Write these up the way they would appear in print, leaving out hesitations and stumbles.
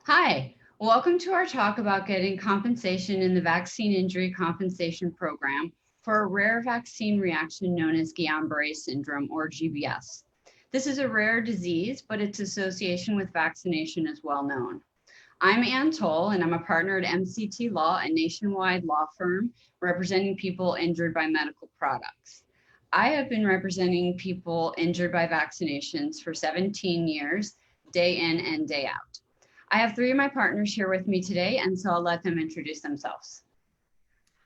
Hi, welcome to our talk about getting compensation in the Vaccine Injury Compensation Program for a rare vaccine reaction known as Guillain-Barré Syndrome, or GBS. This is a rare disease, but its association with vaccination is well known. I'm Anne Toale, and I'm a partner at mctlaw, a nationwide law firm representing people injured by medical products. I have been representing people injured by vaccinations for 17 years, day in and day out. I have three of my partners here with me today, and so I'll let them introduce themselves.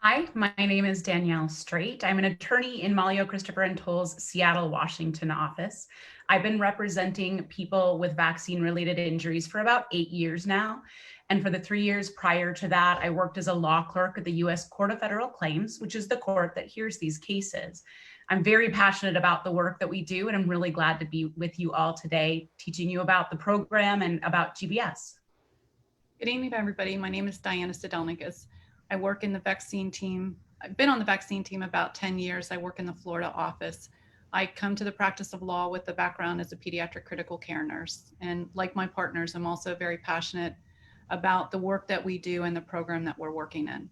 Hi, my name is Danielle Strait. I'm an attorney in Malio Christopher & Toale's Seattle, Washington office. I've been representing people with vaccine-related injuries for about 8 years now. And for the 3 years prior to that, I worked as a law clerk at the U.S. Court of Federal Claims, which is the court that hears these cases. I'm very passionate about the work that we do, and I'm really glad to be with you all today, teaching you about the program and about GBS. Good evening, everybody. My name is Diana Stadelnikas. I work in the vaccine team. I've been on the vaccine team about 10 years. I work in the Florida office. I come to the practice of law with a background as a pediatric critical care nurse. And like my partners, I'm also very passionate about the work that we do and the program that we're working in.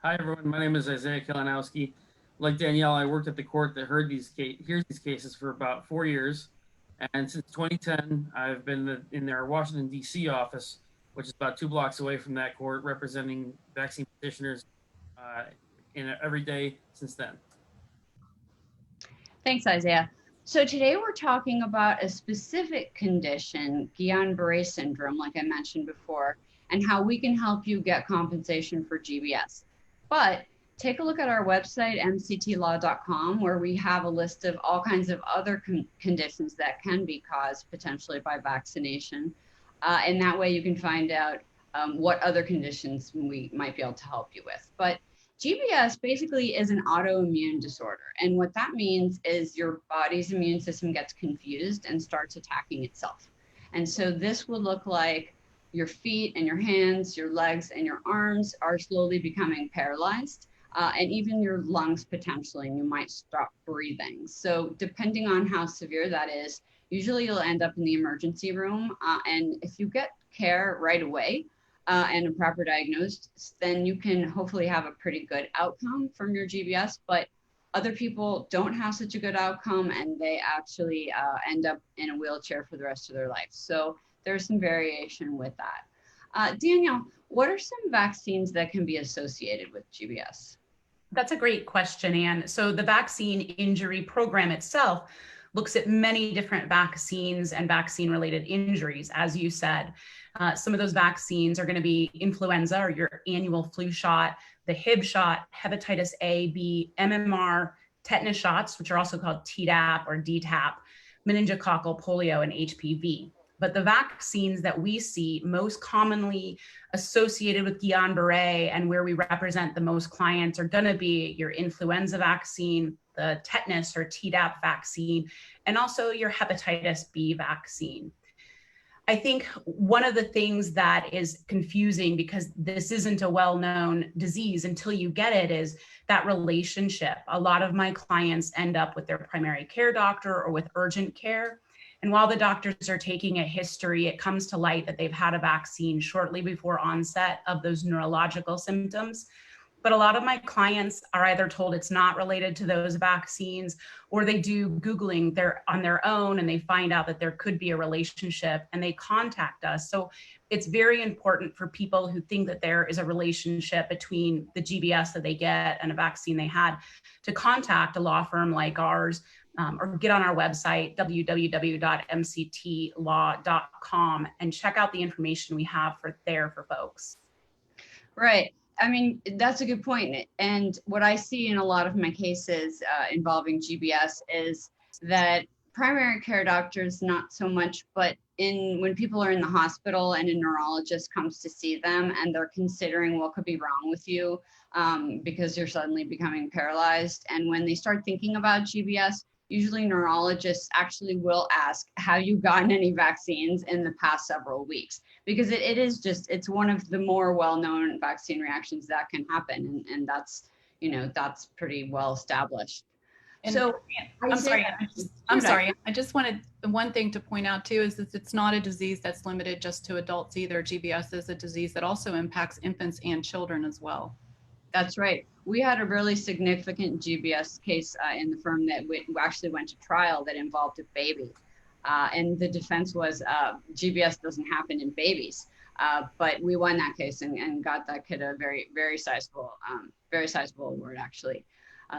Hi, everyone. My name is Isaiah Kalinowski. Like Danielle, I worked at the court that hears these cases for about 4 years. And since 2010, I've been in their Washington, D.C. office, which is about 2 blocks away from that court, representing vaccine petitioners every day since then. Thanks, Isaiah. So today we're talking about a specific condition, Guillain-Barré Syndrome, like I mentioned before, and how we can help you get compensation for GBS. But take a look at our website, mctlaw.com, where we have a list of all kinds of other conditions that can be caused potentially by vaccination. And that way you can find out what other conditions we might be able to help you with. But GBS basically is an autoimmune disorder. And what that means is your body's immune system gets confused and starts attacking itself. And so this will look like your feet and your hands, your legs and your arms are slowly becoming paralyzed, and even your lungs potentially, and you might stop breathing. So depending on how severe that is, usually you'll end up in the emergency room. And if you get care right away, and a proper diagnosis, then you can hopefully have a pretty good outcome from your GBS. But other people don't have such a good outcome, and they actually end up in a wheelchair for the rest of their life. So there's some variation with that. Danielle, what are some vaccines that can be associated with GBS? That's a great question, Anne. So the vaccine injury program itself looks at many different vaccines and vaccine-related injuries, as you said. Some of those vaccines are going to be influenza or your annual flu shot, the Hib shot, hepatitis A, B, MMR, tetanus shots, which are also called Tdap or DTaP, meningococcal polio, and HPV. But the vaccines that we see most commonly associated with Guillain-Barré and where we represent the most clients are going to be your influenza vaccine, the tetanus or Tdap vaccine, and also your hepatitis B vaccine. I think one of the things that is confusing, because this isn't a well-known disease until you get it, is that relationship. A lot of my clients end up with their primary care doctor or with urgent care. And while the doctors are taking a history, it comes to light that they've had a vaccine shortly before onset of those neurological symptoms. But a lot of my clients are either told it's not related to those vaccines, or they do Googling on their own and they find out that there could be a relationship and they contact us. So it's very important for people who think that there is a relationship between the GBS that they get and a vaccine they had to contact a law firm like ours, or get on our website, www.mctlaw.com, and check out the information we have for folks. Right. I mean, that's a good point. And what I see in a lot of my cases involving GBS is that primary care doctors, not so much, but when people are in the hospital and a neurologist comes to see them and they're considering what could be wrong with you because you're suddenly becoming paralyzed. And when they start thinking about GBS, usually neurologists actually will ask, have you gotten any vaccines in the past several weeks? Because it's one of the more well-known vaccine reactions that can happen. And that's pretty well established. And So I'm sorry. I just wanted one thing to point out too is that it's not a disease that's limited just to adults either. GBS is a disease that also impacts infants and children as well. That's right. We had a really significant GBS case in the firm that actually went to trial that involved a baby. And the defense was GBS doesn't happen in babies. But we won that case and got that kid a very sizable award, actually.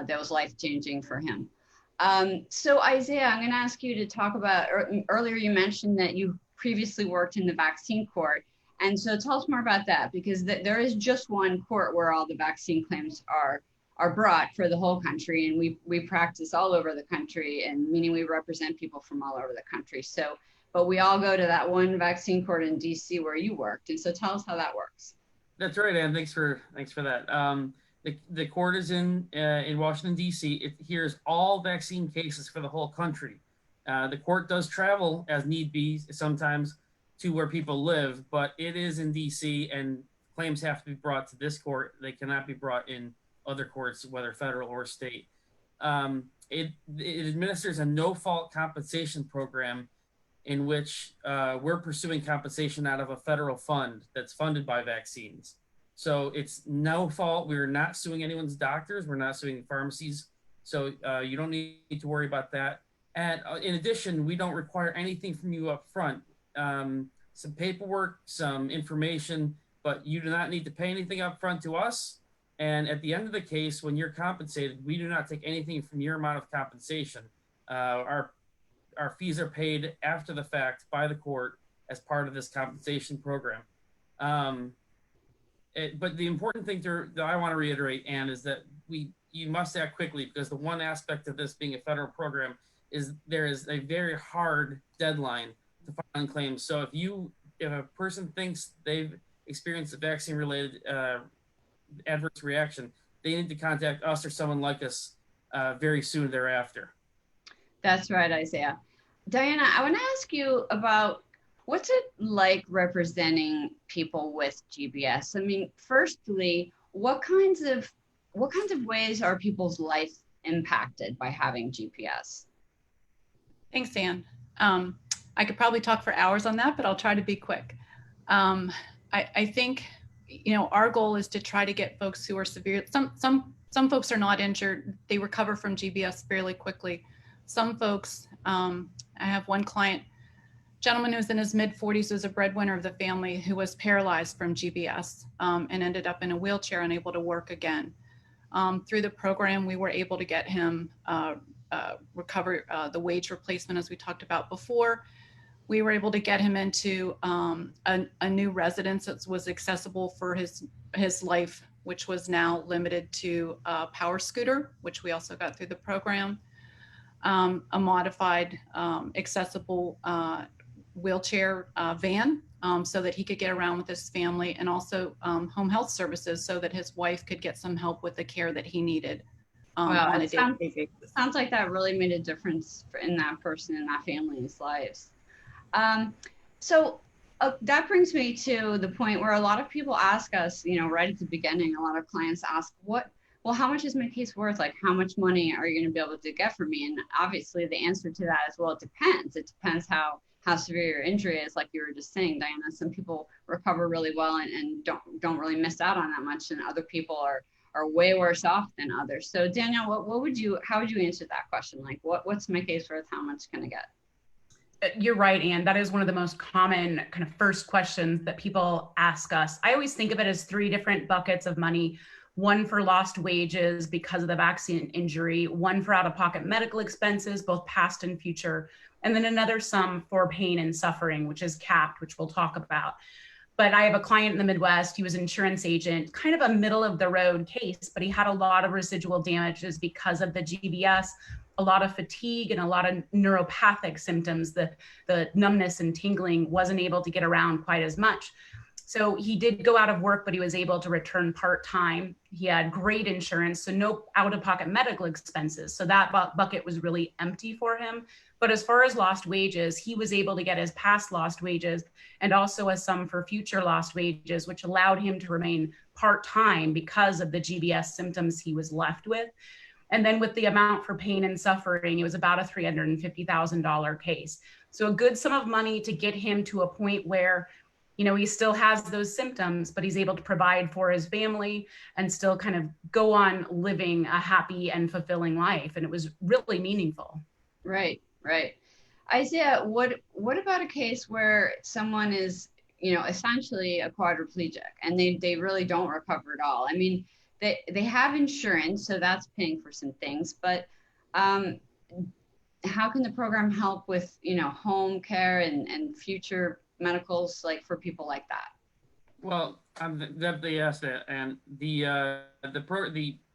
That was life-changing for him. So Isaiah, I'm going to ask you to talk about, earlier you mentioned that you previously worked in the vaccine court. And so tell us more about that, because there is just one court where all the vaccine claims are brought for the whole country. And we practice all over the country, and meaning we represent people from all over the country. So, but we all go to that one vaccine court in DC where you worked. And so tell us how that works. That's right, Anne. Thanks for that. The court is in Washington, D.C. It hears all vaccine cases for the whole country. The court does travel as need be sometimes to where people live, but it is in D.C. and claims have to be brought to this court. They cannot be brought in other courts, whether federal or state. It administers a no-fault compensation program in which we're pursuing compensation out of a federal fund that's funded by vaccines. So it's no fault. We're not suing anyone's doctors. We're not suing pharmacies. So you don't need to worry about that. And in addition, we don't require anything from you up front. Some paperwork, some information, but you do not need to pay anything up front to us. And at the end of the case, when you're compensated, we do not take anything from your amount of compensation. Our fees are paid after the fact by the court as part of this compensation program. But the important thing that I want to reiterate, Anne, is that you must act quickly, because the one aspect of this being a federal program is there is a very hard deadline to file claims. So if a person thinks they've experienced a vaccine-related adverse reaction, they need to contact us or someone like us very soon thereafter. That's right, Isaiah. Diana, I want to ask you about what's it like representing people with GBS? I mean, firstly, what kinds of ways are people's life impacted by having GBS? Thanks, Anne. I could probably talk for hours on that, but I'll try to be quick. I think, our goal is to try to get folks who are severe. Some folks are not injured. They recover from GBS fairly quickly. Some folks, I have one client, gentleman who's in his mid-40s, was a breadwinner of the family, who was paralyzed from GBS and ended up in a wheelchair, unable to work again. Through the program, we were able to get him recover the wage replacement, as we talked about before. We were able to get him into a new residence that was accessible for his life, which was now limited to a power scooter, which we also got through the program, a modified accessible wheelchair van so that he could get around with his family, and also home health services so that his wife could get some help with the care that he needed. Wow, it sounds like that really made a difference in that person and that family's lives. So that brings me to the point where a lot of people ask us, right at the beginning, a lot of clients ask, how much is my case worth? Like, how much money are you going to be able to get from me? And obviously the answer to that is, well, it depends. It depends how severe your injury is. Like you were just saying, Diana, some people recover really well and don't really miss out on that much. And other people are way worse off than others. So Danielle, how would you answer that question? Like, what's my case worth? How much can I get? You're right, Anne. That is one of the most common kind of first questions that people ask us. I always think of it as 3 different buckets of money. One for lost wages because of the vaccine injury, one for out-of-pocket medical expenses, both past and future, and then another sum for pain and suffering, which is capped, which we'll talk about. But I have a client in the Midwest. He was an insurance agent, kind of a middle of the road case, but he had a lot of residual damages because of the GBS, a lot of fatigue and a lot of neuropathic symptoms. The numbness and tingling, wasn't able to get around quite as much. So he did go out of work, but he was able to return part-time. He had great insurance, so no out-of-pocket medical expenses. So that bucket was really empty for him. But as far as lost wages, he was able to get his past lost wages and also a sum for future lost wages, which allowed him to remain part-time because of the GBS symptoms he was left with. And then with the amount for pain and suffering, it was about a $350,000 case. So a good sum of money to get him to a point where, you know, he still has those symptoms, but he's able to provide for his family and still kind of go on living a happy and fulfilling life. And it was really meaningful. Right, right. Isaiah, what about a case where someone is, you know, essentially a quadriplegic and they really don't recover at all? I mean, they have insurance, so that's paying for some things, but how can the program help with, you know, home care and future medicals, like for people like that? Well, I'm definitely asked that, and the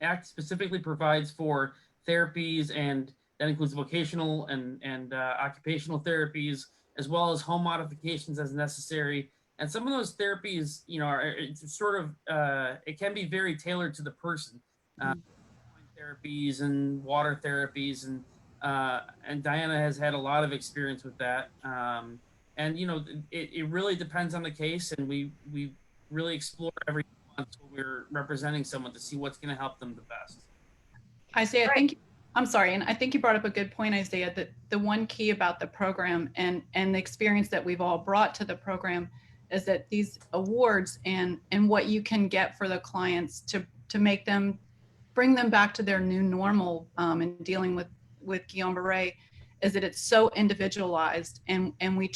act specifically provides for therapies, and that includes vocational and occupational therapies, as well as home modifications as necessary. And some of those therapies, you know, it's sort of it can be very tailored to the person. Therapies and water therapies, and Diana has had a lot of experience with that. And you know, it really depends on the case, and we really explore every month when we're representing someone to see what's going to help them the best. Isaiah, Right. I'm sorry, and I think you brought up a good point, Isaiah, that the one key about the program and the experience that we've all brought to the program is that these awards and what you can get for the clients to make them, bring them back to their new normal in dealing with Guillain-Barré, is that it's so individualized, and we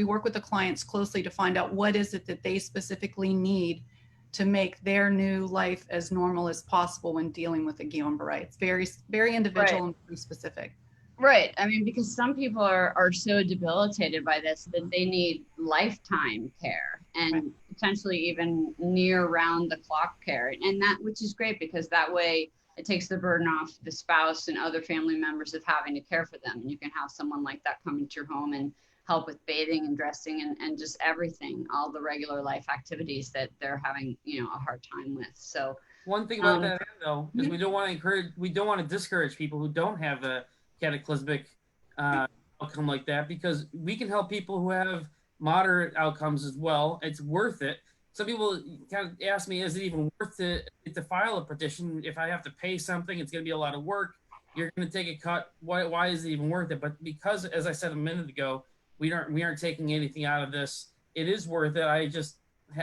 work with the clients closely to find out what is it that they specifically need to make their new life as normal as possible when dealing with a Guillain-Barré. It's very individual, Right. and very specific. Right. I mean, because some people are so debilitated by this that they need lifetime care and Right. potentially even near round the clock care. And that, which is great because that way it takes the burden off the spouse and other family members of having to care for them. And you can have someone like that come into your home and help with bathing and dressing and just everything, all the regular life activities that they're having, you know, a hard time with. So, One thing about um, that, though, is we don't want to discourage people who don't have a cataclysmic outcome like that, because we can help people who have moderate outcomes as well. It's worth it. Some people kind of ask me, is it even worth it to file a petition? If I have to pay something, it's going to be a lot of work. You're going to take a cut. Why is it even worth it? But because, as I said a minute ago, we aren't taking anything out of this. It is worth it. I just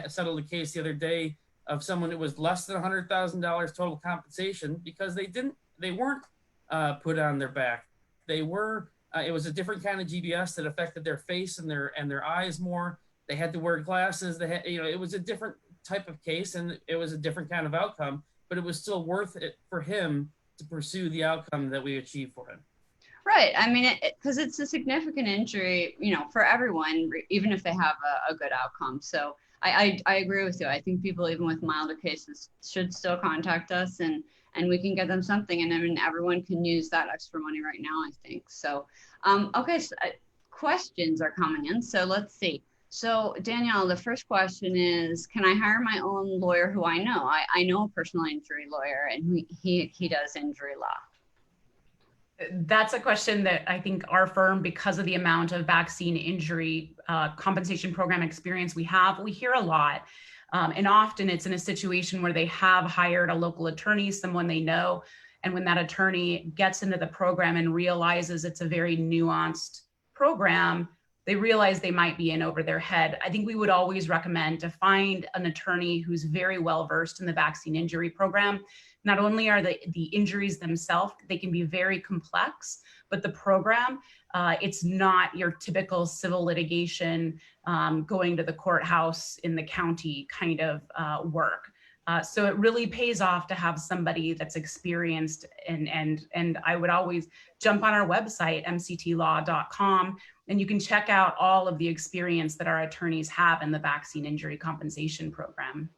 settled a case the other day of someone that was less than $100,000 total compensation because they weren't put on their back. They were. It was a different kind of GBS that affected their face and their eyes more. They had to wear glasses. They had, you know, it was a different type of case, and it was a different kind of outcome. But it was still worth it for him to pursue the outcome that we achieved for him. right. I mean, because it's a significant injury, you know, for everyone, even if they have a good outcome. So I agree with you. I think people, even with milder cases, should still contact us and we can get them something. And I mean, everyone can use that extra money right now, I think. So, okay, so, questions are coming in. So let's see. So Danielle, the first question is, can I hire my own lawyer who I know? I know a personal injury lawyer, and he does injury law. That's a question that I think our firm, because of the amount of vaccine injury compensation program experience we have, we hear a lot. And often it's in a situation where they have hired a local attorney, someone they know. And when that attorney gets into the program and realizes it's a very nuanced program, they realize they might be in over their head. I think we would always recommend to find an attorney who's very well versed in the vaccine injury program. Not only are the injuries themselves, they can be very complex, but the program, it's not your typical civil litigation, going to the courthouse in the county kind of work. So it really pays off to have somebody that's experienced, and I would always jump on our website, mctlaw.com, and you can check out all of the experience that our attorneys have in the vaccine injury compensation program.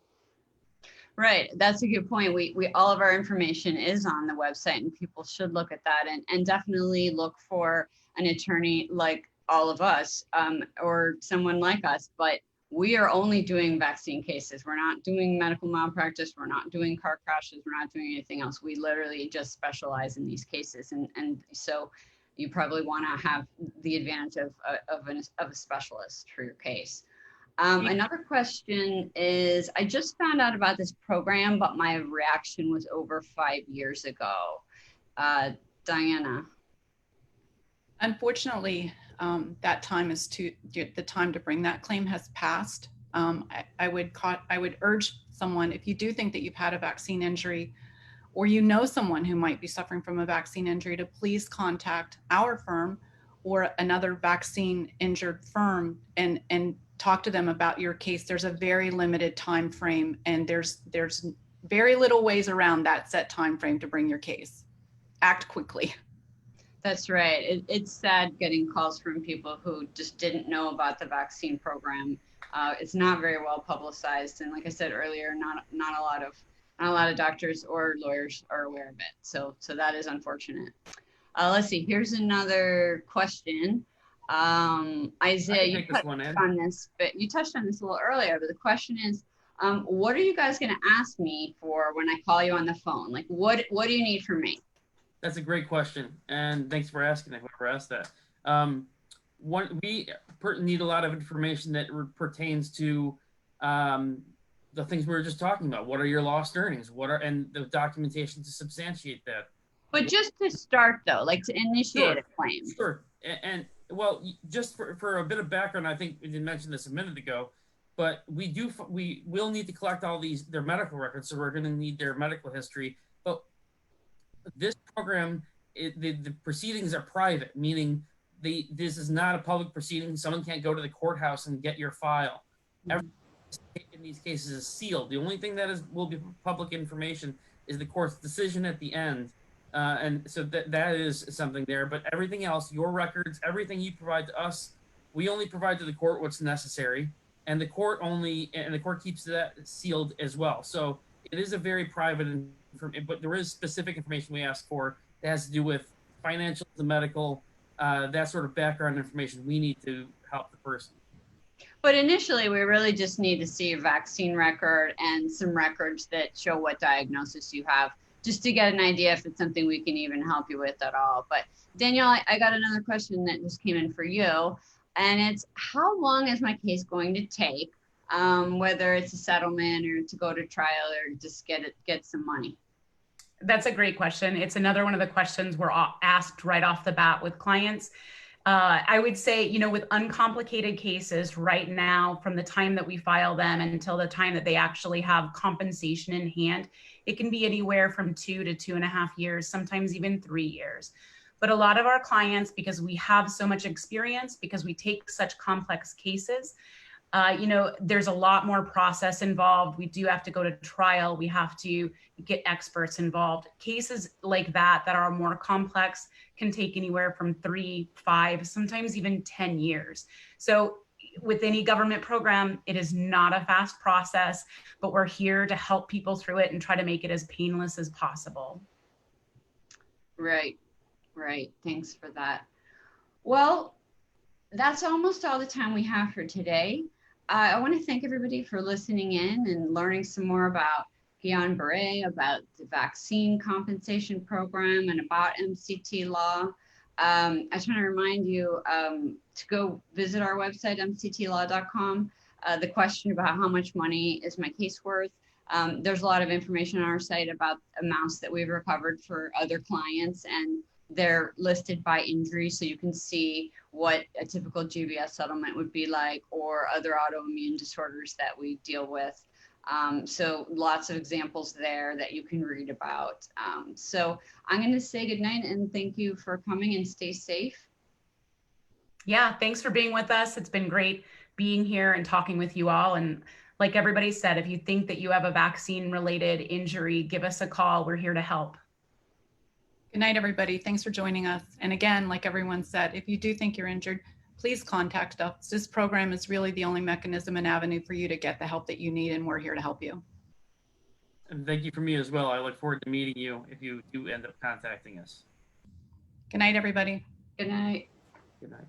Right. That's a good point. We all of our information is on the website, and people should look at that and definitely look for an attorney like all of us, or someone like us. But we are only doing vaccine cases. We're not doing medical malpractice. We're not doing car crashes. We're not doing anything else. We literally just specialize in these cases. And so you probably want to have the advantage of a specialist for your case. Another question is, I just found out about this program, but my reaction was over 5 years ago. Diana. Unfortunately, that time is the time to bring that claim has passed. I would urge someone, if you do think that you've had a vaccine injury, or you know someone who might be suffering from a vaccine injury, to please contact our firm or another vaccine injured firm and talk to them about your case. There's a very limited time frame, and there's very little ways around that set time frame to bring your case. Act quickly. That's right. It's sad getting calls from people who just didn't know about the vaccine program. It's not very well publicized, and like I said earlier, not a lot of doctors or lawyers are aware of it. So that is unfortunate. Let's see. Here's another question. Isaiah, you touched on this, but you touched on this a little earlier. But the question is, what are you guys going to ask me for when I call you on the phone? Like, what do you need from me? That's a great question, and thanks for asking that. Whoever asked that. We need a lot of information that pertains to the things we were just talking about. What are your lost earnings? And the documentation to substantiate that. But just to start, though, like to initiate a claim. Sure. And well, just for a bit of background, I think we didn't mention this a minute ago, but we will need to collect all their medical records, so we're going to need their medical history. But this program, the proceedings are private, meaning this is not a public proceeding. Someone can't go to the courthouse and get your file. Everything in these cases is sealed. The only thing that will be public information is the court's decision at the end. And so that is something there. But everything else, your records, everything you provide to us, we only provide to the court what's necessary. And the court keeps that sealed as well. So it is a very private, but there is specific information we ask for that has to do with financial, the medical, that sort of background information we need to help the person. But initially, we really just need to see a vaccine record and some records that show what diagnosis you have, just to get an idea if it's something we can even help you with at all. But Danielle, I got another question that just came in for you, and it's, how long is my case going to take, whether it's a settlement or to go to trial or just get some money? That's a great question. It's another one of the questions we're asked right off the bat with clients. I would say, with uncomplicated cases right now, from the time that we file them until the time that they actually have compensation in hand, it can be anywhere from 2 to 2.5 years, sometimes even 3 years. But a lot of our clients, because we have so much experience, because we take such complex cases, there's a lot more process involved. We do have to go to trial. We have to get experts involved. Cases like that are more complex can take anywhere from 3, 5, sometimes even 10 years. So with any government program, it is not a fast process, but we're here to help people through it and try to make it as painless as possible. Right. Thanks for that. Well, that's almost all the time we have for today. I want to thank everybody for listening in and learning some more about Guillain-Barré, about the vaccine compensation program, and about MCT law. I just want to remind you to go visit our website, mctlaw.com. The question about how much money is my case worth. There's a lot of information on our site about amounts that we've recovered for other clients, and they're listed by injury, so you can see what a typical GBS settlement would be like, or other autoimmune disorders that we deal with. So lots of examples there that you can read about. So I'm going to say goodnight and thank you for coming, and stay safe. Yeah, thanks for being with us. It's been great being here and talking with you all. And like everybody said, if you think that you have a vaccine-related injury, give us a call. We're here to help. Good night, everybody. Thanks for joining us. And again, like everyone said, if you do think you're injured, please contact us. This program is really the only mechanism and avenue for you to get the help that you need, and we're here to help you. And thank you for me as well. I look forward to meeting you if you do end up contacting us. Good night, everybody. Good night. Good night.